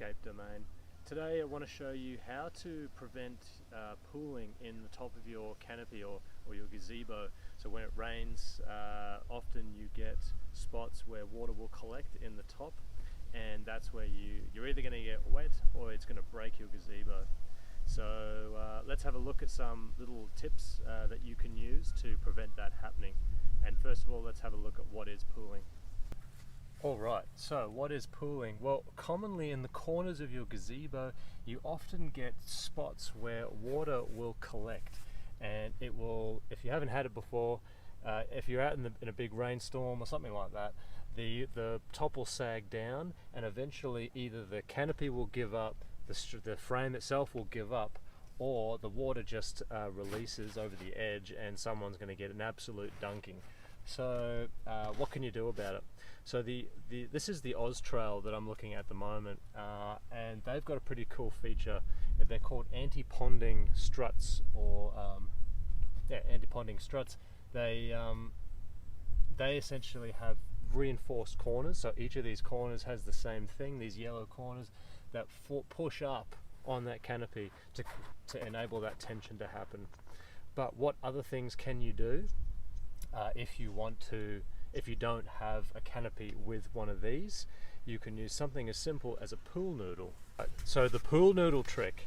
landscape domain. Today I want to show you how to prevent pooling in the top of your canopy or your gazebo. So when it rains, often you get spots where water will collect in the top, and that's where you're either going to get wet or it's going to break your gazebo. So let's have a look at some little tips that you can use to prevent that happening. And first of all, let's have a look at what is pooling. Alright, so what is pooling? Well, commonly in the corners of your gazebo, you often get spots where water will collect, and it will, if you haven't had it before, if you're out in a big rainstorm or something like that, the top will sag down, and eventually either the canopy will give up, the frame itself will give up, or the water just releases over the edge and someone's going to get an absolute dunking. So what can you do about it? So this is the Oz Trail that I'm looking at the moment, and they've got a pretty cool feature. They're called anti-ponding struts, or anti-ponding struts. They essentially have reinforced corners, so each of these corners has the same thing, these yellow corners that push up on that canopy to enable that tension to happen. But what other things can you do if you don't have a canopy with one of these? You can use something as simple as a pool noodle. So the pool noodle trick,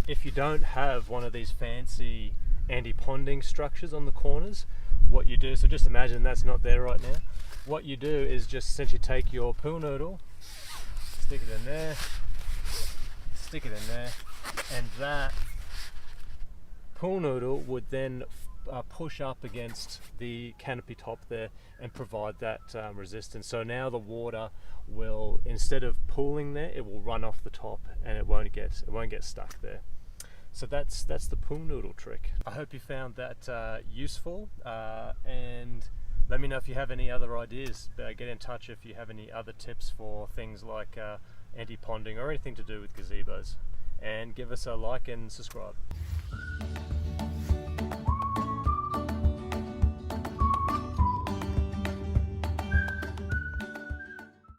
if you don't have one of these fancy anti-ponding structures on the corners, what you do, so just imagine that's not there right now, what you do is just essentially take your pool noodle, stick it in there, and that pool noodle would then push up against the canopy top there and provide that resistance. So now the water will, instead of pooling there, it will run off the top and it won't get stuck there. So that's the pool noodle trick. I hope you found that useful, and let me know if you have any other ideas. Get in touch if you have any other tips for things like anti-ponding or anything to do with gazebos, and give us a like and subscribe.